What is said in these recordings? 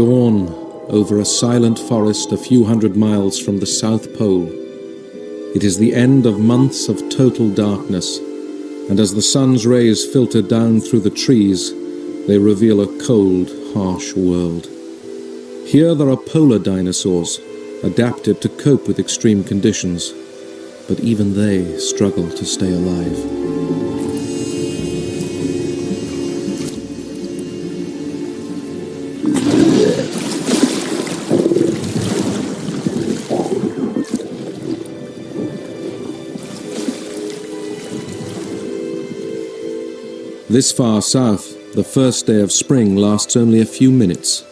Dawn over a silent forest a few hundred miles from the South Pole. It is the end of months of total darkness, and as the sun's rays filter down through the trees, they reveal a cold, harsh world. Here there are polar dinosaurs, adapted to cope with extreme conditions, but even they struggle to stay alive. This far south, the first day of spring lasts only a few minutes,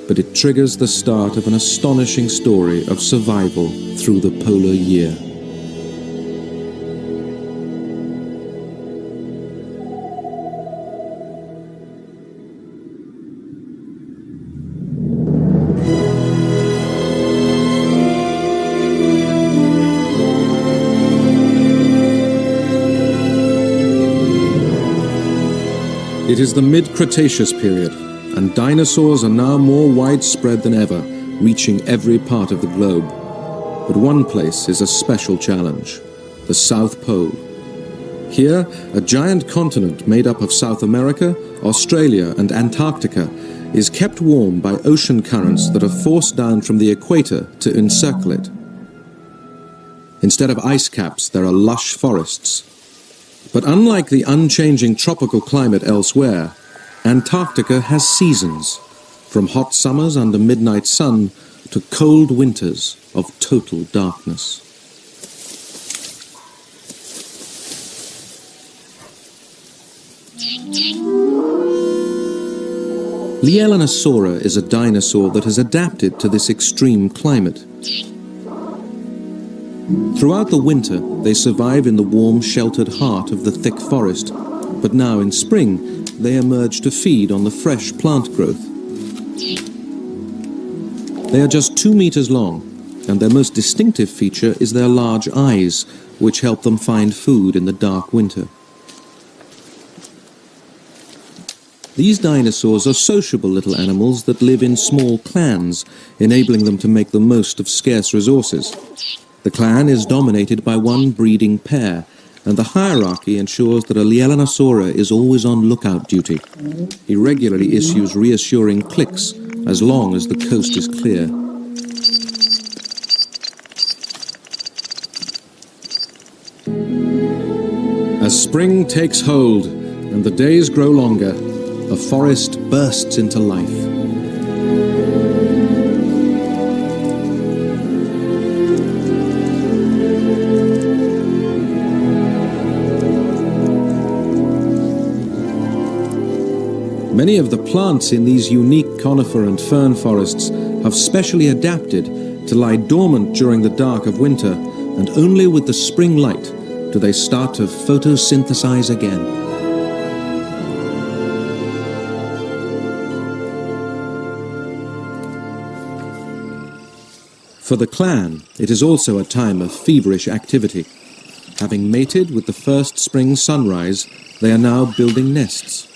but it triggers the start of an astonishing story of survival through the polar year. It is the mid-Cretaceous period, and dinosaurs are now more widespread than ever, reaching every part of the globe. But one place is a special challenge: the South Pole. Here, a giant continent made up of South America, Australia, and Antarctica is kept warm by ocean currents that are forced down from the equator to encircle it. Instead of ice caps, there are lush forests. But unlike the unchanging tropical climate elsewhere, Antarctica has seasons, from hot summers under midnight sun to cold winters of total darkness. Lielanosaura is a dinosaur that has adapted to this extreme climate. Throughout the winter, they survive in the warm, sheltered heart of the thick forest, but now in spring, they emerge to feed on the fresh plant growth. They are just 2 meters long, and their most distinctive feature is their large eyes, which help them find food in the dark winter. These dinosaurs are sociable little animals that live in small clans, enabling them to make the most of scarce resources. The clan is dominated by one breeding pair, and the hierarchy ensures that a Lielanosaura is always on lookout duty. He regularly issues reassuring clicks as long as the coast is clear. As spring takes hold and the days grow longer, the forest bursts into life. Many of the plants in these unique conifer and fern forests have specially adapted to lie dormant during the dark of winter, and only with the spring light do they start to photosynthesize again. For the clan, it is also a time of feverish activity. Having mated with the first spring sunrise, they are now building nests.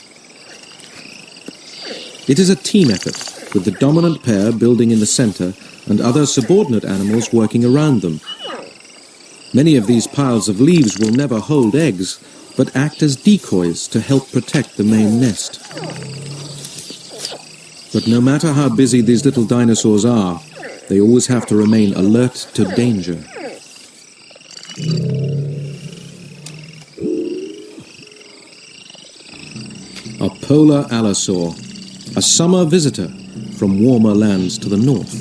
It is a team effort, with the dominant pair building in the center and other subordinate animals working around them. Many of these piles of leaves will never hold eggs, but act as decoys to help protect the main nest. But no matter how busy these little dinosaurs are, they always have to remain alert to danger. A polar allosaur, a summer visitor from warmer lands to the north.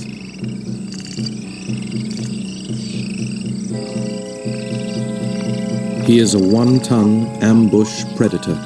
He is a 1-ton ambush predator.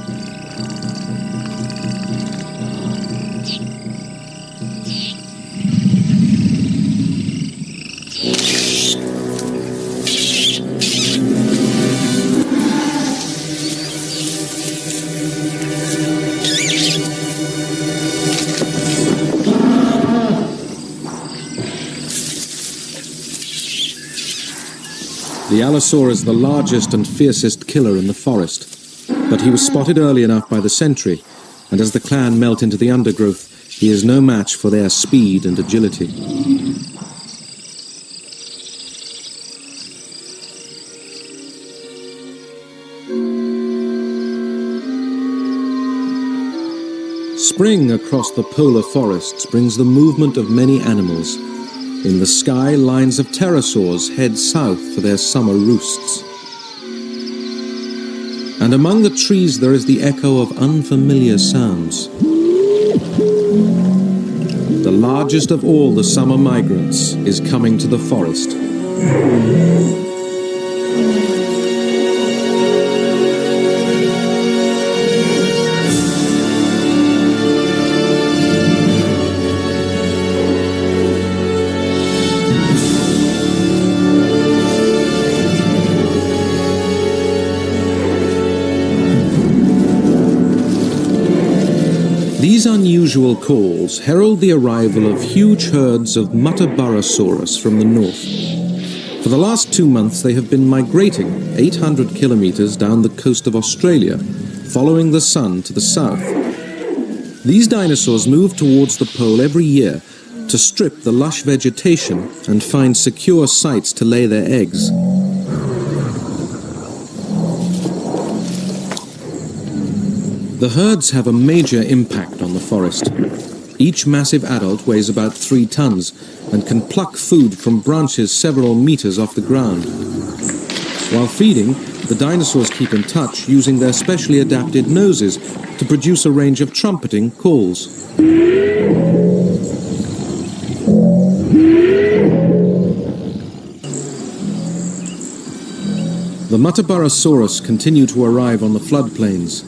The allosaur is the largest and fiercest killer in the forest, but he was spotted early enough by the sentry, and as the clan melt into the undergrowth, he is no match for their speed and agility. Spring across the polar forests brings the movement of many animals. In the sky, lines of pterosaurs head south for their summer roosts. And among the trees there is the echo of unfamiliar sounds. The largest of all the summer migrants is coming to the forest. These unusual calls herald the arrival of huge herds of Mutabarosaurus from the north. For the last 2 months they have been migrating 800 kilometers down the coast of Australia, following the sun to the south. These dinosaurs move towards the pole every year to strip the lush vegetation and find secure sites to lay their eggs. The herds have a major impact on the forest. Each massive adult weighs about 3 tons and can pluck food from branches several meters off the ground. While feeding, the dinosaurs keep in touch using their specially adapted noses to produce a range of trumpeting calls. The Mutabarosaurus continue to arrive on the floodplains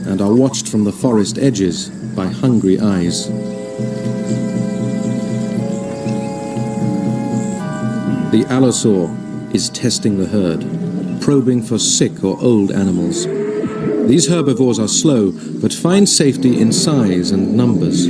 and are watched from the forest edges by hungry eyes. The allosaur is testing the herd, probing for sick or old animals. These herbivores are slow, but find safety in size and numbers.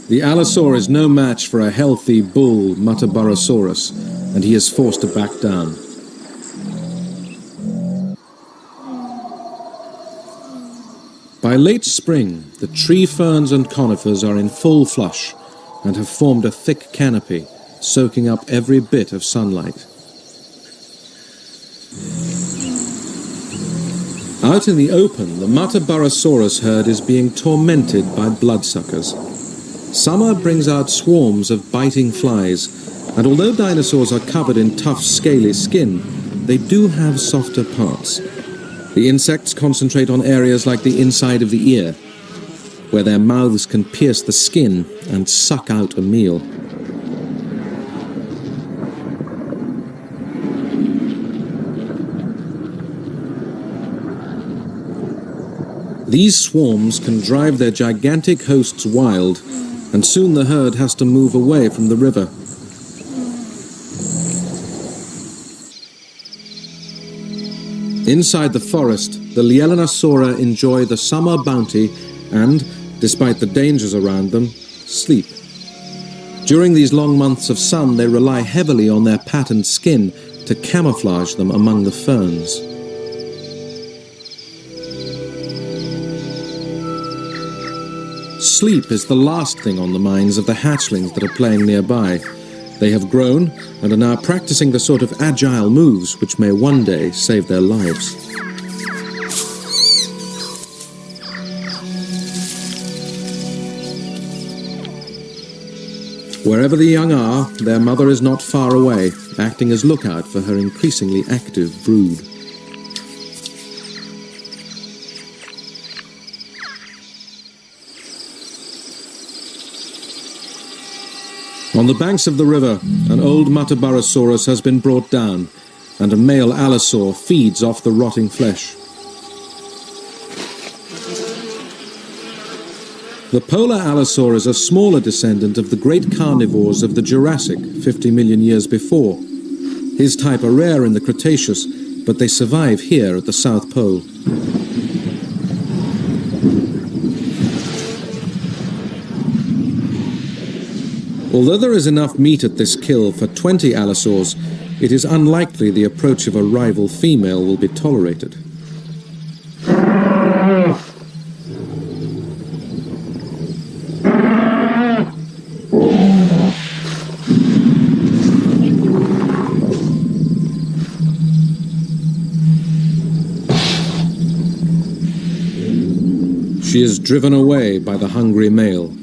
The allosaur is no match for a healthy bull Mutabarosaurus, and he is forced to back down. By late spring, the tree ferns and conifers are in full flush and have formed a thick canopy, soaking up every bit of sunlight. Out in the open, the Mutabarosaurus herd is being tormented by bloodsuckers. Summer brings out swarms of biting flies, and although dinosaurs are covered in tough, scaly skin, they do have softer parts. The insects concentrate on areas like the inside of the ear, where their mouths can pierce the skin and suck out a meal. These swarms can drive their gigantic hosts wild, and soon the herd has to move away from the river. Inside the forest, the Lielanosaura enjoy the summer bounty and, despite the dangers around them, sleep. During these long months of sun, they rely heavily on their patterned skin to camouflage them among the ferns. Sleep is the last thing on the minds of the hatchlings that are playing nearby. They have grown and are now practicing the sort of agile moves which may one day save their lives. Wherever the young are, their mother is not far away, acting as lookout for her increasingly active brood. On the banks of the river, an old Mutabarosaurus has been brought down, and a male allosaur feeds off the rotting flesh. The polar allosaur is a smaller descendant of the great carnivores of the Jurassic 50 million years before. His type are rare in the Cretaceous, but they survive here at the South Pole. Although there is enough meat at this kill for 20 allosaurs, it is unlikely the approach of a rival female will be tolerated. She is driven away by the hungry male.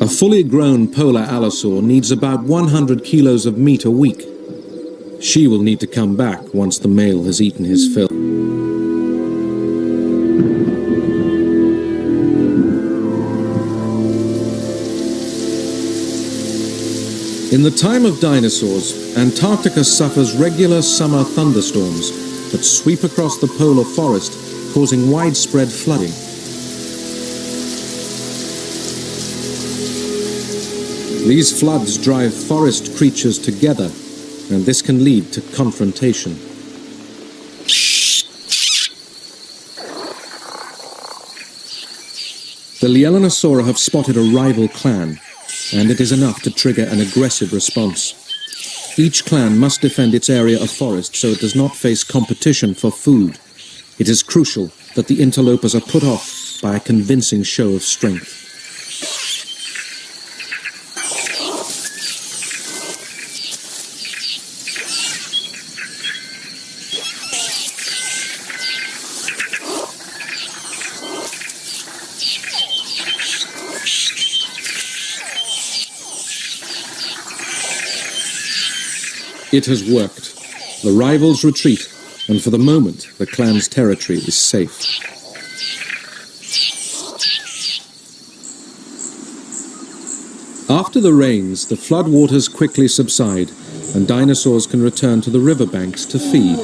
A fully grown polar allosaur needs about 100 kilos of meat a week. She will need to come back once the male has eaten his fill. In the time of dinosaurs, Antarctica suffers regular summer thunderstorms that sweep across the polar forest, causing widespread flooding. These floods drive forest creatures together, and this can lead to confrontation. The Lielanosaura have spotted a rival clan, and it is enough to trigger an aggressive response. Each clan must defend its area of forest so it does not face competition for food. It is crucial that the interlopers are put off by a convincing show of strength. It has worked. The rivals retreat, and for the moment, the clan's territory is safe. After the rains, the floodwaters quickly subside, and dinosaurs can return to the riverbanks to feed.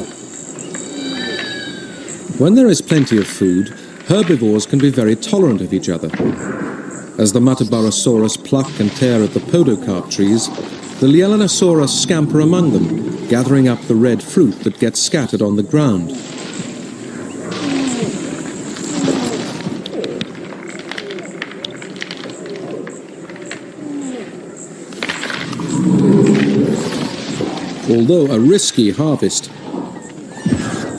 When there is plenty of food, herbivores can be very tolerant of each other. As the Metabarosaurus pluck and tear at the podocarp trees, the Lielanosaurus scamper among them, gathering up the red fruit that gets scattered on the ground. Although a risky harvest,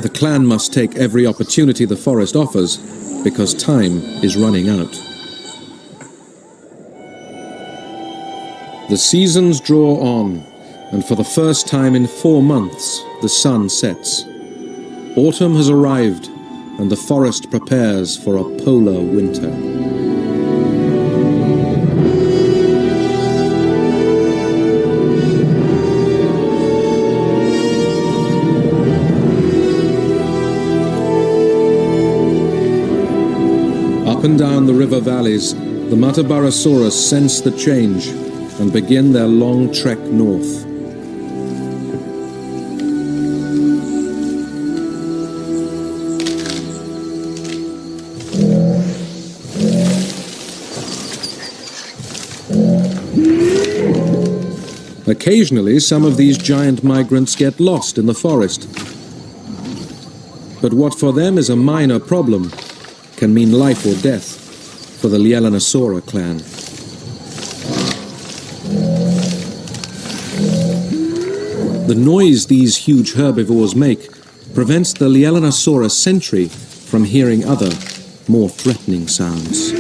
the clan must take every opportunity the forest offers, because time is running out. The seasons draw on, and for the first time in 4 months, the sun sets. Autumn has arrived, and the forest prepares for a polar winter. Up and down the river valleys, the Metabarosaurus sense the change and begin their long trek north. Occasionally, some of these giant migrants get lost in the forest. But what for them is a minor problem can mean life or death for the Lielanosaura clan. The noise these huge herbivores make prevents the Lielanosaurus sentry from hearing other, more threatening sounds.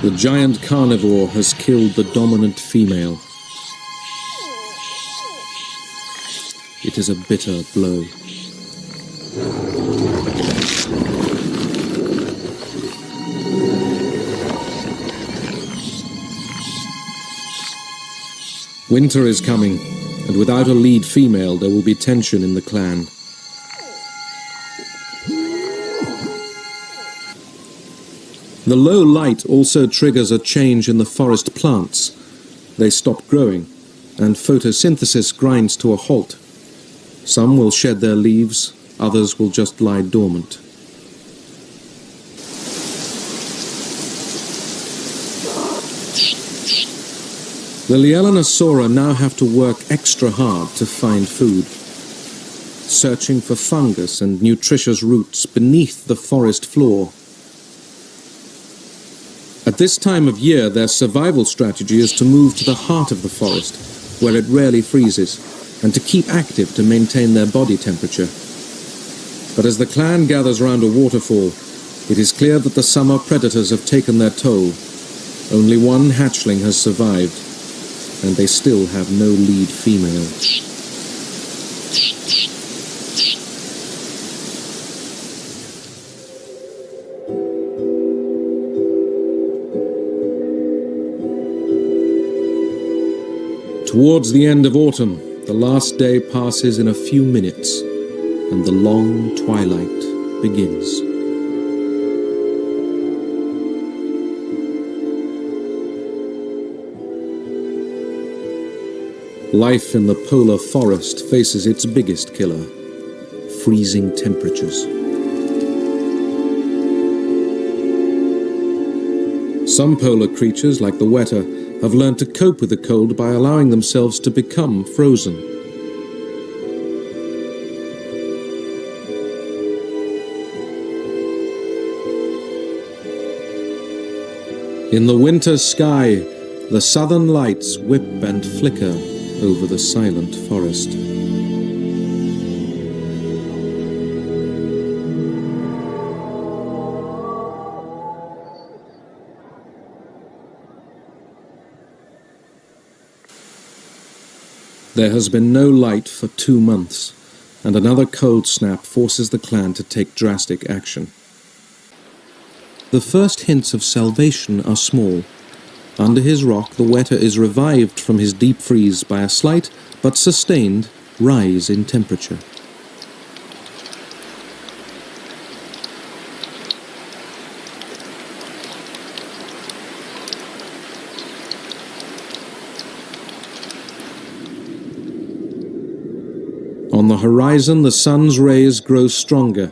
The giant carnivore has killed the dominant female. it is a bitter blow. Winter is coming, and without a lead female, there will be tension in the clan. The low light also triggers a change in the forest plants. They stop growing, and photosynthesis grinds to a halt. Some will shed their leaves, others will just lie dormant. The Dinosaurs now have to work extra hard to find food, searching for fungus and nutritious roots beneath the forest floor. At this time of year, their survival strategy is to move to the heart of the forest, where it rarely freezes, and to keep active to maintain their body temperature. But as the clan gathers round a waterfall, it is clear that the summer predators have taken their toll. Only one hatchling has survived, and they still have no lead female. Towards the end of autumn, the last day passes in a few minutes, and the long twilight begins. Life in the polar forest faces its biggest killer, freezing temperatures. Some polar creatures, like the weta, have learned to cope with the cold by allowing themselves to become frozen. In the winter sky, the southern lights whip and flicker over the silent forest. There has been no light for 2 months, and another cold snap forces the clan to take drastic action. The first hints of salvation are small. Under his rock, the weta is revived from his deep freeze by a slight, but sustained, rise in temperature. On the horizon, the sun's rays grow stronger,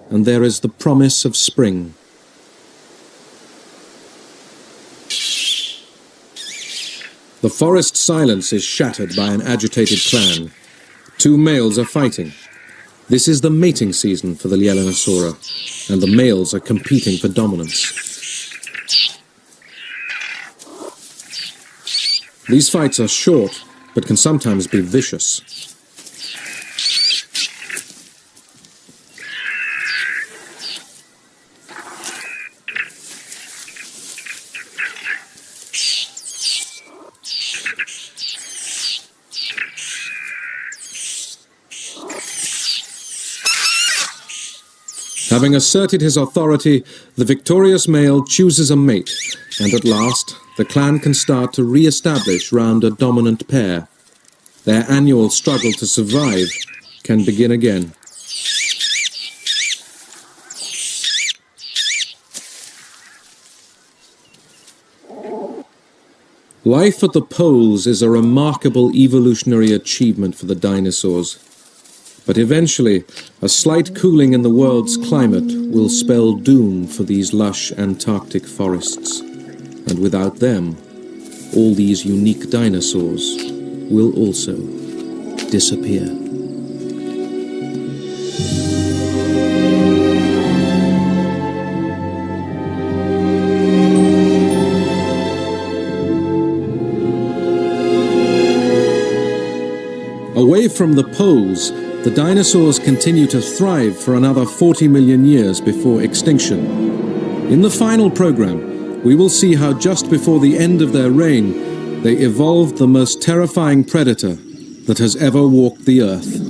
and there is the promise of spring. The forest silence is shattered by an agitated clan. 2 males are fighting. This is the mating season for the Dinosaurs, and the males are competing for dominance. These fights are short, but can sometimes be vicious. Having asserted his authority, the victorious male chooses a mate, and at last, the clan can start to re-establish round a dominant pair. Their annual struggle to survive can begin again. Life at the poles is a remarkable evolutionary achievement for the dinosaurs. But eventually, a slight cooling in the world's climate will spell doom for these lush Antarctic forests. And without them, all these unique dinosaurs will also disappear. Away from the poles, the dinosaurs continue to thrive for another 40 million years before extinction. In the final program, we will see how just before the end of their reign, they evolved the most terrifying predator that has ever walked the Earth.